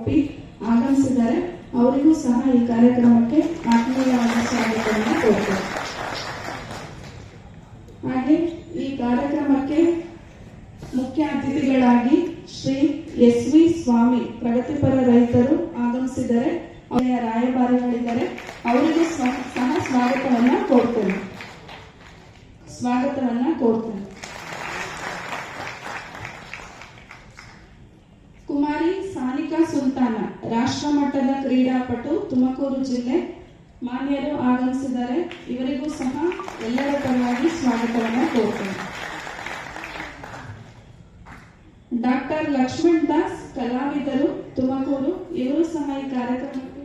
ಒಪ್ಪಿ ಆಗಮಿಸಿದ್ದಾರೆ. ಅವರಿಗೂ ಸಹ ಈ ಕಾರ್ಯಕ್ರಮಕ್ಕೆ ಆತ್ಮೀಯವಾದ ಸ್ವಾಗತವನ್ನು ಕೊಡ್ತೇವೆ. ಹಾಗೆ ಈ ಕಾರ್ಯಕ್ರಮಕ್ಕೆ ಮುಖ್ಯ ಅತಿಥಿಗಳಾಗಿ ಶ್ರೀ ಎಸ್.ವಿ. ಸ್ವಾಮಿ ಪ್ರಗತಿಪರ ರೈತರು ಆಗಮಿಸಿದ್ದಾರೆ. ಅವರ ರಾಯಭಾರಿಗಳಿದ್ದಾರೆ. ಅವರಿಗೂ ಸಹ ಸ್ವಾಗತವನ್ನ ಕೋರ್ತೇನೆ. ಕುಮಾರಿ ಸಾನಿಕಾ ಸುಲ್ತಾನ ರಾಷ್ಟ್ರ ಮಟ್ಟದ ಕ್ರೀಡಾಪಟು, ತುಮಕೂರು ಜಿಲ್ಲೆ, ಮಾನ್ಯರು ಆಗಮಿಸಿದ್ದಾರೆ. ಇವರಿಗೂ ಸಹ ಎಲ್ಲರ ಪರವಾಗಿ ಸ್ವಾಗತವನ್ನು ಕೋರ್ತೇನೆ. ಡಾಕ್ಟರ್ ಲಕ್ಷ್ಮಣ್ ದಾಸ್ ಕಲಾವಿದರು, ತುಮಕೂರು, ಇವರು ಸಹ ಈ ಕಾರ್ಯಕ್ರಮಕ್ಕೆ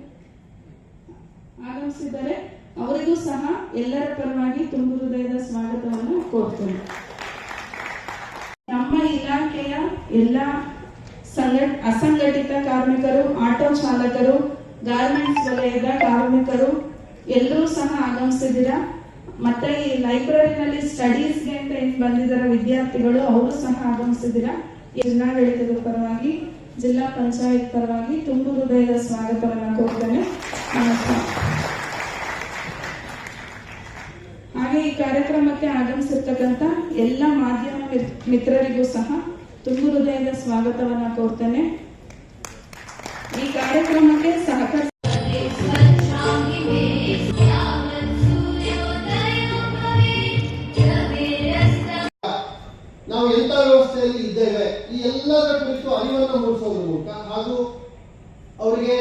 ಆಗಮಿಸಿದ್ದಾರೆ. ಅವರಿಗೂ ಸಹ ಎಲ್ಲರ ಪರವಾಗಿ ತುಂಬು ಹೃದಯದ ಸ್ವಾಗತವನ್ನು ಕೋರ್ತೇನೆ. ನಮ್ಮ ಇಲಾಖೆಯ ಎಲ್ಲ ಅಸಂಘಟಿತ ಕಾರ್ಮಿಕರು, ಆಟೋ ಚಾಲಕರು, ಗಾರ್ಮೆಂಟ್ಸ್ ವಲಯದ ಕಾರ್ಮಿಕರು ಎಲ್ಲರೂ ಸಹ ಆಗಮಿಸಿದ್ದೀರಾ. ಮತ್ತೆ ಈ ಲೈಬ್ರರಿನಲ್ಲಿ ಸ್ಟಡೀಸ್ಗೆ ಅಂತ ಏನ್ ಬಂದಿದ್ದಾರೆ ವಿದ್ಯಾರ್ಥಿಗಳು, ಅವರು ಸಹ ಆಗಮಿಸಿದ್ದೀರಾ. ಜಿಲ್ಲಾಡಳಿತದ ಪರವಾಗಿ, ಜಿಲ್ಲಾ ಪಂಚಾಯತ್ ಪರವಾಗಿ ತುಂಬು ಹೃದಯದ ಸ್ವಾಗತವನ್ನು ಕೋರ್ತೇನೆ. ಹಾಗೆ ಈ ಕಾರ್ಯಕ್ರಮಕ್ಕೆ ಆಗಮಿಸಿರ್ತಕ್ಕಂಥ ಎಲ್ಲ ಮಾಧ್ಯಮ ಮಿತ್ರರಿಗೂ ಸಹ ತುಂಬು ಹೃದಯದ ಸ್ವಾಗತವನ್ನ ಕೋರ್ತೇನೆ. ಈ ಕಾರ್ಯಕ್ರಮಕ್ಕೆ ಸಹಕರಿಸ ನಾವು ಎಂತ ವ್ಯವಸ್ಥೆಯಲ್ಲಿ ಇದ್ದೇವೆ ಈ ಎಲ್ಲದರ ಕುರಿತು ಅರಿವನ್ನು ಮೂಡಿಸೋದ್ರ ಮೂಲಕ ಹಾಗೂ ಅವರಿಗೆ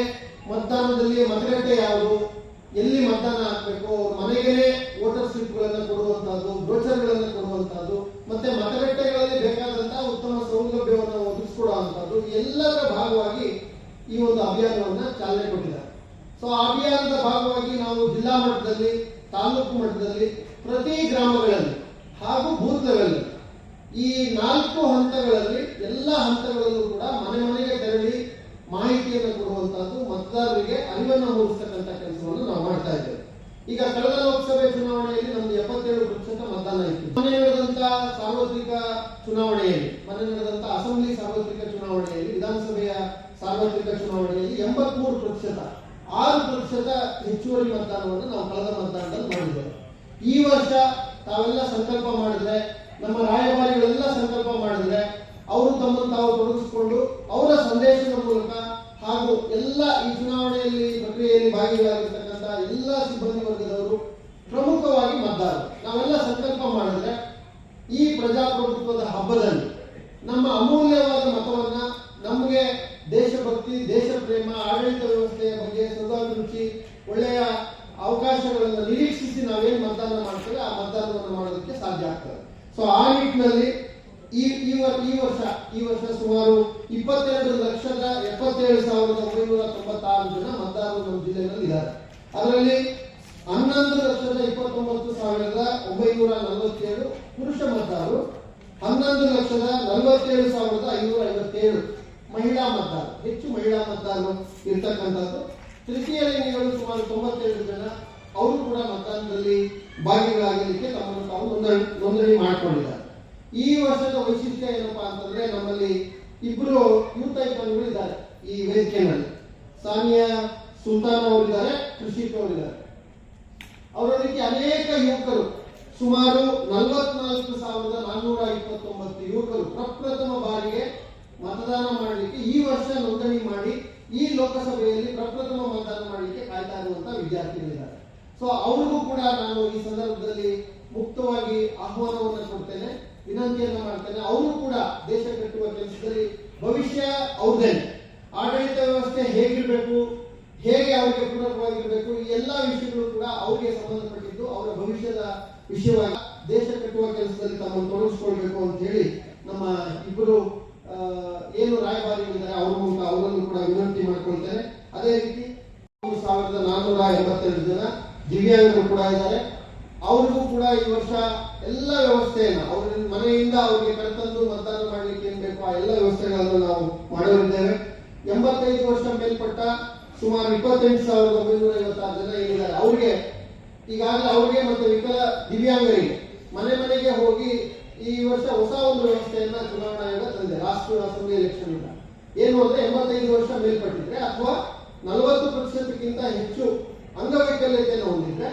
ಮತದಾನದಲ್ಲಿ ಮತಗಟ್ಟೆ ಯಾವುದು, ಎಲ್ಲಿ ಮತದಾನ ಹಾಕಬೇಕು, ಅವ್ರ ಮನೆಗೆ ವೋಟರ್ ಸ್ಲಿಪ್ಗಳನ್ನು ಕೊಡುವಂತಹದ್ದು, ಬ್ರೋಚರ್ಗಳನ್ನು ಕೊಡುವಂತಹದ್ದು, ಮತ್ತೆ ಮತಗಟ್ಟೆಗಳಲ್ಲಿ ಬೇಕಾದಂತಹ ಉತ್ತಮ ಸೌಲಭ್ಯವನ್ನು ಒದಗಿಸಿಕೊಡುವಂತಹದ್ದು ಎಲ್ಲದರ ಭಾಗವಾಗಿ ಈ ಒಂದು ಅಭಿಯಾನವನ್ನ ಚಾಲನೆ ಕೊಟ್ಟಿದ್ದಾರೆ. ಸೊ ಆ ಅಭಿಯಾನದ ಭಾಗವಾಗಿ ನಾವು ಜಿಲ್ಲಾ ಮಟ್ಟದಲ್ಲಿ, ತಾಲೂಕು ಮಟ್ಟದಲ್ಲಿ, ಪ್ರತಿ ಗ್ರಾಮಗಳಲ್ಲಿ ಹಾಗೂ ಬೂತ್ ಲೆವೆಲ್ ಈ 4 ಹಂತಗಳಲ್ಲಿ ಎಲ್ಲ ಹಂತಗಳಲ್ಲೂ ಕೂಡ ಮನೆ ಮನೆಗೆ ತೆರಳಿ ಮಾಹಿತಿಯನ್ನು ಕೊಡುವಂತಹದ್ದು, ಮತದಾರರಿಗೆ ಅರಿವನ್ನು ಮೂಡಿಸ್ತಕ್ಕಂಥ ಕೆಲಸವನ್ನು ನಾವು ಮಾಡ್ತಾ ಇದ್ದೇವೆ. ಈಗ ಕಳೆದ ಲೋಕಸಭೆ ಚುನಾವಣೆಯಲ್ಲಿ ನಮ್ದು 77% ಮತದಾನ ಇತ್ತು. ಮೊನ್ನೆ ನಡೆದಂತಹ ಸಾರ್ವತ್ರಿಕ ಚುನಾವಣೆಯಲ್ಲಿ, ಮೊನ್ನೆ ನಡೆದಂತಹ ಅಸೆಂಬ್ಲಿ ಸಾರ್ವತ್ರಿಕ ಚುನಾವಣೆಯಲ್ಲಿ, ವಿಧಾನಸಭೆಯ ಸಾರ್ವತ್ರಿಕ ಚುನಾವಣೆಯಲ್ಲಿ 83%, 6% ಹೆಚ್ಚುವರಿ ಮತದಾನವನ್ನು ನಾವು ಕಳೆದ ಮತದಾನದಲ್ಲಿ ಮಾಡಿದ್ದೇವೆ. ಈ ವರ್ಷ ತಾವೆಲ್ಲ ಸಂಕಲ್ಪ ಮಾಡಿದ್ರೆ, ನಮ್ಮ ರಾಯಭಾರಿಗಳೆಲ್ಲ ಸಂಕಲ್ಪ ಮಾಡಿದ್ರೆ, ಅವರು ತಮ್ಮನ್ನು ತಾವು ತೊಡಗಿಸಿಕೊಂಡು ಅವರ ಸಂದೇಶದ ಮೂಲಕ ಹಾಗೂ ಎಲ್ಲ ಈ ಚುನಾವಣೆಯಲ್ಲಿ ಪ್ರಕ್ರಿಯೆಯಲ್ಲಿ ಭಾಗಿಯಾಗಿರ್ತಕ್ಕಂಥ ಎಲ್ಲ ಸಿಬ್ಬಂದಿ ವರ್ಗದವರು, ಪ್ರಮುಖವಾಗಿ ಮತದಾರರು, ನಾವೆಲ್ಲ ಸಂಕಲ್ಪ ಮಾಡಿದ್ರೆ ಈ ಪ್ರಜಾಪ್ರಭುತ್ವದ ಹಬ್ಬದಲ್ಲಿ ನಮ್ಮ ಅಮೂಲ್ಯವಾದ ಮತವನ್ನ, ನಮಗೆ ದೇಶಭಕ್ತಿ, ದೇಶ ಪ್ರೇಮ, ಆಡಳಿತ ವ್ಯವಸ್ಥೆಯ ಬಗ್ಗೆ ಸದಾಭಿರುಚಿ, ಒಳ್ಳೆಯ ಅವಕಾಶಗಳನ್ನು ನಿರೀಕ್ಷಿಸಿ ನಾವೇನು ಮತದಾನ ಮಾಡ್ತೇವೆ ಆ ಮತದಾನವನ್ನು ಮಾಡೋದಕ್ಕೆ ಸಾಧ್ಯ ಆಗ್ತದೆ. ಸೊ ಆ ನಿಟ್ಟಿನಲ್ಲಿ ಈ ವರ್ಷ ಸುಮಾರು 22,77,996 ಜನ ಮತದಾರರು ನಮ್ಮ ಜಿಲ್ಲೆಯಲ್ಲಿ ಇದ್ದಾರೆ. ಅದರಲ್ಲಿ 11,29,947 ಪುರುಷ ಮತದಾರರು, 11,47,557 ಮಹಿಳಾ ಮತದಾರರು, ಹೆಚ್ಚು ಮಹಿಳಾ ಮತದಾರರು ಇರ್ತಕ್ಕಂಥದ್ದು. ತೃತೀಯ ಲಿಂಗಿಗಳು ಸುಮಾರು 97 ಜನ, ಅವರು ಕೂಡ ಮತದಾನದಲ್ಲಿ ಭಾಗಿಗಳಾಗಲಿಕ್ಕೆ ತಮ್ಮನ್ನು ತಾವು ನೋಂದಣಿ ಮಾಡಿಕೊಂಡಿದ್ದಾರೆ. ಈ ವರ್ಷದ ವೈಶಿಷ್ಟ್ಯ ಏನಪ್ಪಾ ಅಂತಂದ್ರೆ, ನಮ್ಮಲ್ಲಿ 2 ಯೂತ್ ಐಕಾನ್ಗಳು ಇದ್ದಾರೆ ಈ ವೇದಿಕೆಯಲ್ಲಿ. ಸಾನಿಯಾ ಸುಲ್ತಾನ್ ಅವರಿದ್ದಾರೆ, ಕೃಷಿಕ್ ಅವರಿದ್ದಾರೆ. ಅವರೊಂದಿಗೆ ಅನೇಕ ಯುವಕರು, ಸುಮಾರು 44,429 ಯುವಕರು ಪ್ರಪ್ರಥಮ ಬಾರಿಗೆ ಮತದಾನ ಮಾಡಲಿಕ್ಕೆ ಈ ವರ್ಷ ನೋಂದಣಿ ಮಾಡಿ ಈ ಲೋಕಸಭೆಯಲ್ಲಿ ಪ್ರಪ್ರಥಮ ಮತದಾನ ಮಾಡಲಿಕ್ಕೆ ಕಾಯ್ತಾ ಇರುವಂತಹ ವಿದ್ಯಾರ್ಥಿಗಳಿದ್ದಾರೆ. ಸೊ ಅವ್ರಿಗೂ ಕೂಡ ನಾನು ಈ ಸಂದರ್ಭದಲ್ಲಿ ಮುಕ್ತವಾಗಿ ಆಹ್ವಾನವನ್ನು ಕೊಡ್ತೇನೆ, ವಿನಂತಿಯನ್ನ ಮಾಡ್ತೇನೆ. ಅವರು ಕೂಡ ದೇಶ ಕಟ್ಟುವ ಕೆಲಸದಲ್ಲಿ ಭವಿಷ್ಯ ಅವ್ರದ್ದೇನೆ. ಆಡಳಿತ ವ್ಯವಸ್ಥೆ ಹೇಗಿರ್ಬೇಕು, ಹೇಗೆ ಅವರಿಗೆ ಪೂರಕವಾಗಿರ್ಬೇಕು, ಈ ಎಲ್ಲಾ ವಿಷಯಗಳು ಕೂಡ ಅವರಿಗೆ ಸಂಬಂಧಪಟ್ಟಿದ್ದು, ಅವರ ಭವಿಷ್ಯದ ವಿಷಯವಾಗಿ ದೇಶ ಕಟ್ಟುವ ಕೆಲಸದಲ್ಲಿ ತಮ್ಮನ್ನು ತೊಡಗಿಸಿಕೊಳ್ಬೇಕು ಅಂತ ಹೇಳಿ ನಮ್ಮ 2 ಏನು ರಾಯಭಾರಿಗಳಿದ್ದಾರೆ ಅವ್ರ ಮೂಲಕ ಅವರನ್ನು ಕೂಡ ವಿನಂತಿ ಮಾಡ್ಕೊಳ್ತೇನೆ. ಅದೇ ರೀತಿ 1,482 ಜನ ದಿವ್ಯಾಂಗರು ಕೂಡ ಇದ್ದಾರೆ. ಅವ್ರಿಗೂ ಕೂಡ ಈ ವರ್ಷ ಎಲ್ಲ ವ್ಯವಸ್ಥೆಯನ್ನ ಅವ್ರ ಮನೆಯಿಂದ ಅವರಿಗೆ ಕರೆತಂದು ಮತದಾನ ಮಾಡಲಿಕ್ಕೆ ಏನ್ ಬೇಕು ಆ ಎಲ್ಲ ವ್ಯವಸ್ಥೆಗಳನ್ನು ನಾವು ಮಾಡಲಿದ್ದೇವೆ. 85 ವರ್ಷ ಮೇಲ್ಪಟ್ಟ ಸುಮಾರು 28,956 ಜನ ಏನಿದ್ದಾರೆ ಅವ್ರಿಗೆ ಈಗಾಗಲೇ ಅವ್ರಿಗೆ ಮತ್ತೆ ದಿವ್ಯಾಂಗರಿಗೆ ಮನೆ ಮನೆಗೆ ಹೋಗಿ ಈ ವರ್ಷ ಹೊಸ ಒಂದು ವ್ಯವಸ್ಥೆಯನ್ನ ಚುನಾವಣಾ ಆಯೋಗ ತಂದಿದೆ. ಲಾಸ್ಟ್ ಅಸೆಂಬ್ಲಿ ಎಲೆಕ್ಷನ್ ಇಂದ ಏನು ಅಂದ್ರೆ 85 ವರ್ಷ ಮೇಲ್ಪಟ್ಟಿದ್ರೆ ಅಥವಾ 40%ಕ್ಕಿಂತ ಹೆಚ್ಚು ಅಂಗವೈಕಲ್ಯತೆಯನ್ನು ಹೊಂದಿದ್ರೆ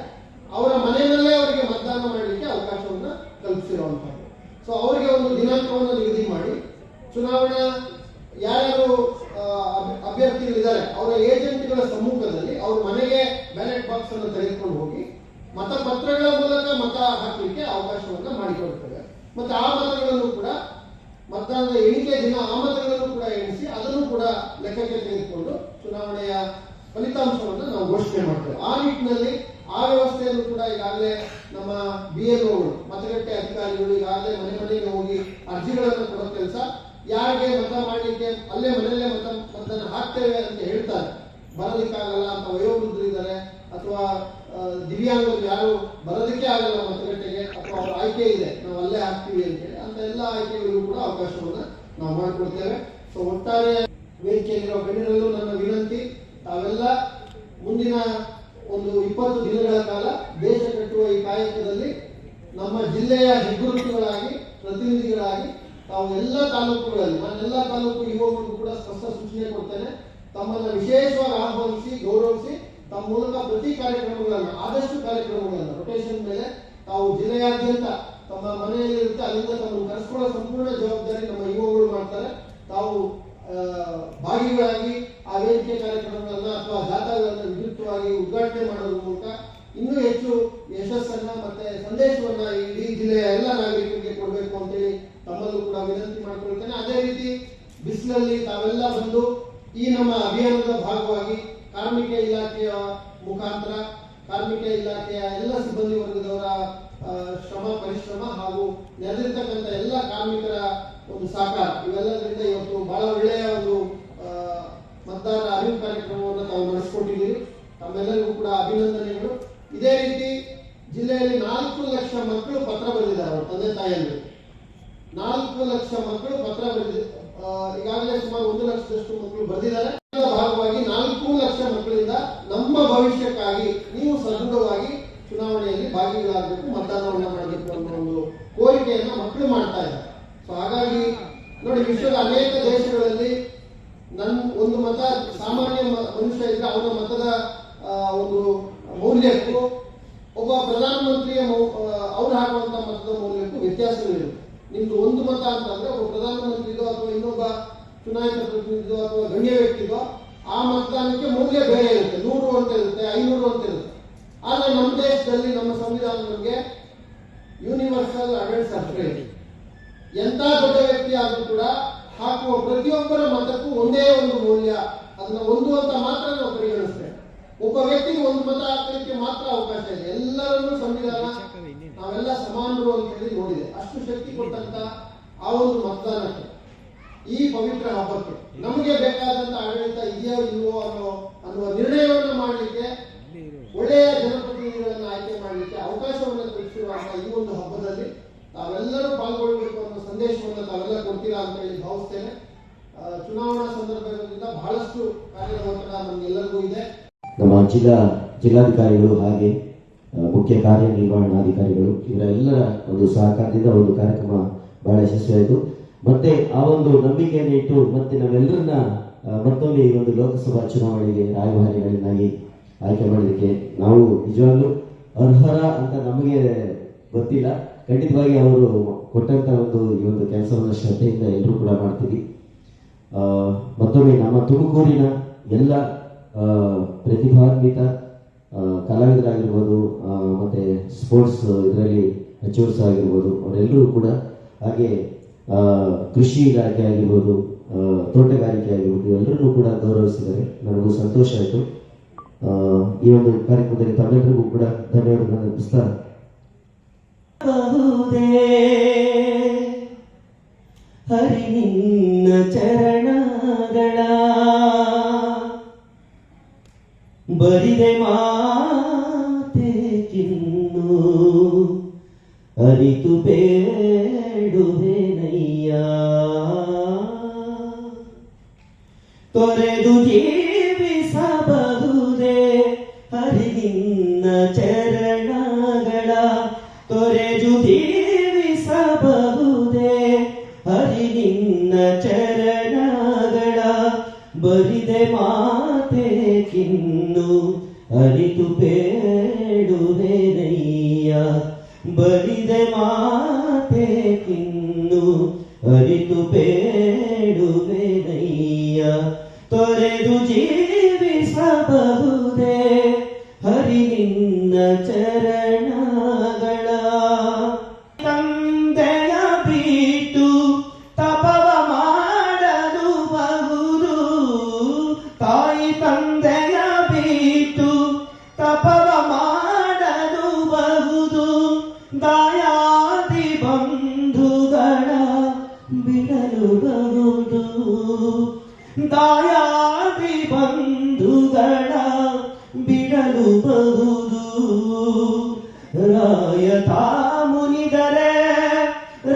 ಅವರ ಮನೆಯಲ್ಲೇ ಅವರಿಗೆ ಮತದಾನ ಮಾಡಲಿಕ್ಕೆ ಅವಕಾಶವನ್ನು ಕಲ್ಪಿಸಿರುವಂಥದ್ದು. ಸೊ ಅವರಿಗೆ ಒಂದು ದಿನಾಂಕವನ್ನು ನಿಗದಿ ಮಾಡಿ ಚುನಾವಣಾ ಯಾರ್ಯಾರು ಅಭ್ಯರ್ಥಿಗಳಿದ್ದಾರೆ ಅವರ ಏಜೆಂಟ್ಗಳ ಸಮ್ಮುಖದಲ್ಲಿ ಅವ್ರ ಮನೆಗೆ ಬ್ಯಾಲೆಟ್ ಬಾಕ್ಸ್ ಅನ್ನು ತೆಗೆದುಕೊಂಡು ಹೋಗಿ ಮತಪತ್ರಗಳ ಮೂಲಕ ಮತ ಹಾಕಲಿಕ್ಕೆ ಅವಕಾಶವನ್ನ ಮಾಡಿಕೊಡ್ತೇವೆ. ಮತ್ತೆ ಆ ಮತಗಳನ್ನು ಕೂಡ ಮತದಾನದ ಎಣಿಕೆ ದಿನ ಆ ಮತಗಳನ್ನು ಕೂಡ ಎಣಿಸಿ ಅದನ್ನು ಕೂಡ ಲೆಕ್ಕಕ್ಕೆ ತೆಗೆದುಕೊಂಡು ಚುನಾವಣೆಯ ಫಲಿತಾಂಶವನ್ನು ನಾವು ಘೋಷಣೆ ಮಾಡ್ತೇವೆ. ಆ ನಿಟ್ಟಿನಲ್ಲಿ ಆ ವ್ಯವಸ್ಥೆಯನ್ನು ಕೂಡ ಈಗಾಗಲೇ ನಮ್ಮ BLOಗಳು ಮತಗಟ್ಟೆ ಅಧಿಕಾರಿಗಳು ಈಗಾಗಲೇ ಮನೆ ಮನೆಗೆ ಹೋಗಿ ಅರ್ಜಿಗಳನ್ನು ಕೊಡೋ ಕೆಲಸ, ಯಾರಿಗೆ ಮತ ಮಾಡಲಿಕ್ಕೆ ಅಲ್ಲೇ ಮನೆಯಲ್ಲೇ ಮತದಾನ ಹಾಕ್ತೇವೆ ಅಂತ ಹೇಳ್ತಾರೆ, ಬರೋದಕ್ಕಾಗಲ್ಲ ಅಂತ ವಯೋವೃದ್ಧರು ಇದ್ದಾರೆ ಅಥವಾ ದಿವ್ಯಾಂಗರು ಯಾರು ಬರೋದಕ್ಕೆ ಆಗಲ್ಲ ಮತಗಟ್ಟೆಗೆ ಅಥವಾ ಅವ್ರ ಆಯ್ಕೆ ಇದೆ ನಾವು ಅಲ್ಲೇ ಹಾಕ್ತೀವಿ ಅಂತೇಳಿ ಅಂತ ಎಲ್ಲ ಆಯ್ಕೆಗಳಿಗೂ ಕೂಡ ಅವಕಾಶವನ್ನ ನಾವು ಮಾಡಿಕೊಡ್ತೇವೆ. ಸೊ ಒಟ್ಟಾರೆ ವೇದಿಕೆಯಲ್ಲಿರೋ ಗಣ್ಯರಲ್ಲೂ ನನ್ನ ವಿನಂತಿ, ತಾವೆಲ್ಲ ಮುಂದಿನ ಒಂದು 20 ದಿನಗಳ ಕಾಲ ದೇಶ ಕಟ್ಟುವ ಈ ಕಾಯಕದಲ್ಲಿ ನಮ್ಮ ಜಿಲ್ಲೆಯ ಹೆಗ್ಗುರುತುಗಳಾಗಿ ಪ್ರತಿನಿಧಿಗಳಾಗಿ ತಾವು ಎಲ್ಲ ತಾಲೂಕುಗಳಲ್ಲಿ, ನಾನೆಲ್ಲ ತಾಲೂಕು ಯುವಕರಿಗೂ ಕೂಡ ಸ್ಪಷ್ಟ ಸೂಚನೆ ಕೊಡ್ತೇನೆ, ತಮ್ಮನ್ನ ವಿಶೇಷವಾಗಿ ಆಹ್ವಾನಿಸಿ ಗೌರವಿಸಿ ತಮ್ಮ ಮೂಲಕ ಪ್ರತಿ ಕಾರ್ಯಕ್ರಮಗಳನ್ನು ಆದಷ್ಟು ಕಾರ್ಯಕ್ರಮಗಳನ್ನು ರೊಟೇಷನ್ ಮೇಲೆ ತಾವು ಜಿಲ್ಲೆಯಾದ್ಯಂತ ತಮ್ಮ ಮನೆಯಲ್ಲಿ ಇರುತ್ತೆ ಅಲ್ಲಿಂದ ತಮ್ಮನ್ನು ಕರೆಸ್ಕೊಳ್ಳೋ ಸಂಪೂರ್ಣ ಜವಾಬ್ದಾರಿ ನಮ್ಮ ಯುವಕರು ಮಾಡ್ತಾರೆ. ತಾವು ಭಾಗಿಗಳಾಗಿ ಆ ವೇದಿಕೆ ಕಾರ್ಯಕ್ರಮಗಳನ್ನ ಅಥವಾ ಜಾಥಾಗಳನ್ನ ವಿದ್ಯುಕ್ತವಾಗಿ ಉದ್ಘಾಟನೆ ಮಾಡೋದ್ರ ಮೂಲಕ ಇನ್ನೂ ಹೆಚ್ಚು ಯಶಸ್ಸನ್ನ ಮತ್ತೆ ಸಂದೇಶವನ್ನ ಇಡೀ ಜಿಲ್ಲೆಯ ಎಲ್ಲ ನಾಗರಿಕರಿಗೆ ಕೊಡಬೇಕು ಅಂತೇಳಿ ತಮ್ಮಲ್ಲೂ ಕೂಡ ವಿನಂತಿ ಮಾಡ್ಕೊಳ್ತೇನೆ. ಅದೇ ರೀತಿ ಬಿಸಿಲಲ್ಲಿ ತಾವೆಲ್ಲ ಬಂದು ಈ ನಮ್ಮ ಅಭಿಯಾನದ ಭಾಗವಾಗಿ ಕಾರ್ಮಿಕ ಇಲಾಖೆಯ ಮುಖಾಂತರ ಕಾರ್ಮಿಕ ಇಲಾಖೆಯ ಎಲ್ಲ ಸಿಬ್ಬಂದಿ ವರ್ಗದವರ ಶ್ರಮ ಪರಿಶ್ರಮ ಹಾಗೂ ನೆರೆದಿರ್ತಕ್ಕಂಥ ಎಲ್ಲ ಕಾರ್ಮಿಕರ ಒಂದು ಸಹಕಾರ ಇವೆಲ್ಲದರಿಂದ ಇವತ್ತು ಬಹಳ ಒಳ್ಳೆಯ ಒಂದು ಮತದಾರರ ಅರಿವು ಕಾರ್ಯಕ್ರಮವನ್ನು ತಾವು ನಡೆಸಿಕೊಟ್ಟಿದ್ದೀರಿ. ತಮ್ಮೆಲ್ಲರಿಗೂ ಕೂಡ ಅಭಿನಂದನೆಗಳು. ಇದೇ ರೀತಿ ಜಿಲ್ಲೆಯಲ್ಲಿ 4 ಲಕ್ಷ ಮಕ್ಕಳು ಪತ್ರ ಬರೆದಿದ್ದಾರೆ ಅವರ ತಂದೆ ತಾಯಿಯಲ್ಲಿ. 4 ಲಕ್ಷ ಮಕ್ಕಳು ಪತ್ರ ಬರೆದಿದ್ದಾರೆ. ಈಗಾಗಲೇ ಸುಮಾರು 1 ಲಕ್ಷದಷ್ಟು ಮಕ್ಕಳು ಬರೆದಿದ್ದಾರೆ. ಭಾಗವಾಗಿ 4 ಲಕ್ಷ ಮಕ್ಕಳಿಂದ ನಮ್ಮ ಭವಿಷ್ಯಕ್ಕಾಗಿ ನೀವು ಸದೃಢವಾಗಿ ಚುನಾವಣೆಯಲ್ಲಿ ಭಾಗಿಗಳಾಗಬೇಕು, ಮತದಾನವನ್ನ ಮಾಡಬೇಕು ಅನ್ನೋ ಒಂದು ಕೋರಿಕೆಯನ್ನ ಮಕ್ಕಳು ಮಾಡ್ತಾ ಇದ್ದಾರೆ. ಸೊ ಹಾಗಾಗಿ ನೋಡಿ, ವಿಶ್ವದ ಅನೇಕ ದೇಶಗಳಲ್ಲಿ ಒಂದು ಮತ ಸಾಮಾನ್ಯ ಮನುಷ್ಯ ಇದ್ರೆ ಅವನ ಮತದ ಒಂದು ಮೌಲ್ಯಕ್ಕೂ ಒಬ್ಬ ಪ್ರಧಾನಮಂತ್ರಿಯ ಅವ್ರು ಹಾಕುವಂತ ಮತದ ಮೌಲ್ಯಕ್ಕೂ ವ್ಯತ್ಯಾಸಗಳಿರುತ್ತೆ. ನಿಮ್ದು ಒಂದು ಮತ ಅಂತಂದ್ರೆ ಒಬ್ಬ ಪ್ರಧಾನಮಂತ್ರಿದೋ ಅಥವಾ ಇನ್ನೊಬ್ಬ ಚುನಾಯಿತ ಪ್ರತಿನಿಧಿದೋ ಅಥವಾ ಗಣ್ಯ ವ್ಯಕ್ತಿದೋ ಆ ಮತದಾನಕ್ಕೆ ಮೌಲ್ಯ ಬೇರೆ ಇರುತ್ತೆ. 100 ಅಂತ ಇರುತ್ತೆ, 500 ಅಂತ ಇರುತ್ತೆ. ಆದ್ರೆ ನಮ್ಮ ದೇಶದಲ್ಲಿ ನಮ್ಮ ಸಂವಿಧಾನ ನಮಗೆ ಯೂನಿವರ್ಸಲ್ ಅಡಲ್ಟ್ ಸಫ್ರೇಜ್, ಎಂತ ದೊಡ್ಡ ವ್ಯಕ್ತಿ ಆದ್ರೂ ಕೂಡ ಹಾಕುವ ಪ್ರತಿಯೊಬ್ಬರ ಮತಕ್ಕೂ ಒಂದೇ ಒಂದು ಮೌಲ್ಯ, ಅದನ್ನ ಒಂದು ಅಂತ ಮಾತ್ರ ನಾವು ಪರಿಗಣಿಸ್ತೇವೆ. ಒಬ್ಬ ವ್ಯಕ್ತಿಗೆ ಒಂದು ಮತ ಹಾಕಲಿಕ್ಕೆ ಮಾತ್ರ ಅವಕಾಶ ಇದೆ. ಎಲ್ಲರನ್ನೂ ಸಂವಿಧಾನ ನಾವೆಲ್ಲ ಸಮಾನರು ಅಂತ ಹೇಳಿ ನೋಡಿದೆ. ಅಷ್ಟು ಶಕ್ತಿ ಕೊಟ್ಟಂತ ಆ ಒಂದು ಮತದಾನಕ್ಕೆ, ಈ ಪವಿತ್ರ ಹಬ್ಬಕ್ಕೆ ನಮಗೆ ಬೇಕಾದಂತ ಆಡಳಿತ ಇದೆಯೋ ಇಲ್ವೋ ಅನ್ನುವ ನಿರ್ಣಯವನ್ನು ಮಾಡಲಿಕ್ಕೆ, ಒಳ್ಳೆಯ ಜನಪ್ರತಿನಿಧಿಗಳನ್ನು ಆಯ್ಕೆ ಮಾಡಲಿಕ್ಕೆ ಅವಕಾಶವನ್ನು ಕಲ್ಪಿಸಿರುವಂತಹ ಈ ಒಂದು ಹಬ್ಬದಲ್ಲಿ ತಾವೆಲ್ಲರೂ ಪಾಲ್ಗೊಳ್ಳಬೇಕು ಅನ್ನೋ ಸಂದೇಶವನ್ನು ತಾವೆಲ್ಲ ಕೊಡ್ತೀರಾ ಅಂತ ಹೇಳಿ ಭಾವಿಸ್ತೇನೆ. ಚುನಾವಣಾ ಸಂದರ್ಭದಿಂದ ಬಹಳಷ್ಟು ಕಾರ್ಯದ ಒತ್ತಡ ನಮಗೆಲ್ಲರಿಗೂ ಇದೆ. ನಮ್ಮ ಜಿಲ್ಲಾಧಿಕಾರಿಗಳು ಹಾಗೆ ಮುಖ್ಯ ಕಾರ್ಯನಿರ್ವಹಣಾಧಿಕಾರಿಗಳು ಇವರೆಲ್ಲರ ಒಂದು ಸಹಕಾರದಿಂದ ಒಂದು ಕಾರ್ಯಕ್ರಮ ಬಹಳ ಯಶಸ್ವಿಯಾಯಿತು. ಮತ್ತೆ ಆ ಒಂದು ನಂಬಿಕೆಯನ್ನು ಇಟ್ಟು ಮತ್ತೆ ನಾವೆಲ್ಲರನ್ನ ಮತ್ತೊಮ್ಮೆ ಈ ಒಂದು ಲೋಕಸಭಾ ಚುನಾವಣೆಗೆ ರಾಯಭಾರಿಗಳನ್ನಾಗಿ ಆಯ್ಕೆ ಮಾಡೋದಕ್ಕೆ ನಾವು ನಿಜವಾಗ್ಲೂ ಅರ್ಹರ ಅಂತ ನಮಗೆ ಗೊತ್ತಿಲ್ಲ. ಖಂಡಿತವಾಗಿ ಅವರು ಕೊಟ್ಟಂತ ಈ ಒಂದು ಕೆಲಸವನ್ನು ಶ್ರದ್ಧೆಯಿಂದ ಎಲ್ಲರೂ ಕೂಡ ಮಾಡ್ತೀವಿ. ಮತ್ತೊಮ್ಮೆ ನಮ್ಮ ತುಮಕೂರಿನ ಎಲ್ಲ ಪ್ರತಿಭಾನ್ವಿತ ಕಲಾವಿದರಾಗಿರ್ಬೋದು, ಮತ್ತೆ ಸ್ಪೋರ್ಟ್ಸ್ ಇದರಲ್ಲಿ ಅಚೀವರ್ಸ್ ಆಗಿರ್ಬೋದು, ಅವರೆಲ್ಲರೂ ಕೂಡ ಹಾಗೆ ಕೃಷಿ ಇಲಾಖೆ ಆಗಿರ್ಬೋದು, ತೋಟಗಾರಿಕೆ ಆಗಿರ್ಬೋದು, ಎಲ್ಲರೂ ಕೂಡ ಗೌರವಿಸಿದ್ದಾರೆ. ನನಗೂ ಸಂತೋಷ ಆಯಿತು. ಈ ಒಂದು ಕಾರ್ಯಕ್ರಮದಲ್ಲಿ ತಮ್ಮೆಲ್ಲರಿಗೂ ಕೂಡ ಧನ್ಯವಾದಗಳನ್ನು ಅರ್ಪಿಸ್ತಾರೆ. ಹರಿ ನಿನ್ನ ಚರಣಗಳ ಬರಿದೆ ಮಾತೆ ಕಿನ್ನು ಅರಿತು ಬೇಡುವೆನಯ್ಯ, ತೊರೆದು ಜೀವಿಸಬಹುದೇ ಹರಿ ನಿನ್ನ ಚರಣಗಳ, ತೊರೆದು ಜೀವಿಸಬಹುದೇ ಹರಿ ನಿನ್ನ ಚರಣಗಳ ಬರಿದೆ ಮಾ ಮಾತೆ ಕಿನ್ನು ಅರಿತು ಬೇಡುವೆನಯ್ಯ ಬರಿದೆ ಮಾತೆ ಕಿನ್ನು ಅರಿತು ಬೇಡುವೆನಯ್ಯ ತೊರೆದು ಜೀವಿಸಬಹುದೇ ಹರಿ ನಿನ್ನ ಚರಣಗಳ ತಂದೆಯ ಬಿಟ್ಟು ತಪವ ಮಾಡಲು ಬಹುದು ತಾಯಿ ತಂದೆಯ ಬಿಟ್ಟು ತಪವ ಮಾಡಲು ಬಹುದು ದಾಯಾದಿ ಬಂಧುಗಳ ಬಿಡಲು ಬಹುದು ದಾಯಾದಿ ಬಂಧುಗಳ ಬಿಡಲು ಬಹುದು ರಾಯತ ಮುನಿದರೆ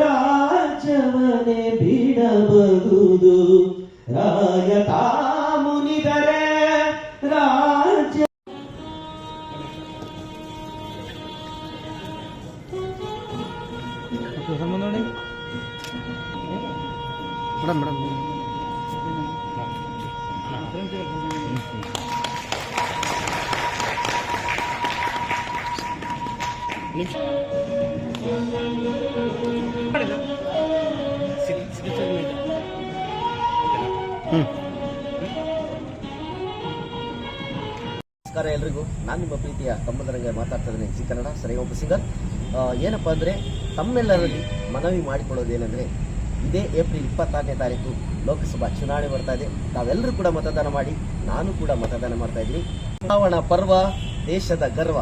ರಾಜ್ಯವನೇ ಬಿಡಬಹುದು ರಾಯತ ಮುನಿದರೆ ರಾಜ್ಯ ನಮಸ್ಕಾರ ಎಲ್ರಿಗೂ. ನಾನು ನಿಮ್ಮ ಪ್ರೀತಿಯ ಕಂಬದರಂಗೆ ಮಾತಾಡ್ತಾ ಇದ್ದೀನಿ. ಜಿ ಕನ್ನಡ ಸರಿಗೊಬ್ಬ ಸಿಂಗರ್. ಏನಪ್ಪ ಅಂದರೆ ತಮ್ಮೆಲ್ಲರಲ್ಲಿ ಮನವಿ ಮಾಡಿಕೊಳ್ಳೋದೇನೆಂದರೆ, ಇದೇ ಏಪ್ರಿಲ್ 26ನೇ ತಾರೀಕು ಲೋಕಸಭಾ ಚುನಾವಣೆ ಬರ್ತಾ ಇದೆ. ತಾವೆಲ್ಲರೂ ಕೂಡ ಮತದಾನ ಮಾಡಿ, ನಾನು ಕೂಡ ಮತದಾನ ಮಾಡ್ತಾ ಇದ್ದೀನಿ. ಚುನಾವಣಾ ಪರ್ವ, ದೇಶದ ಗರ್ವ.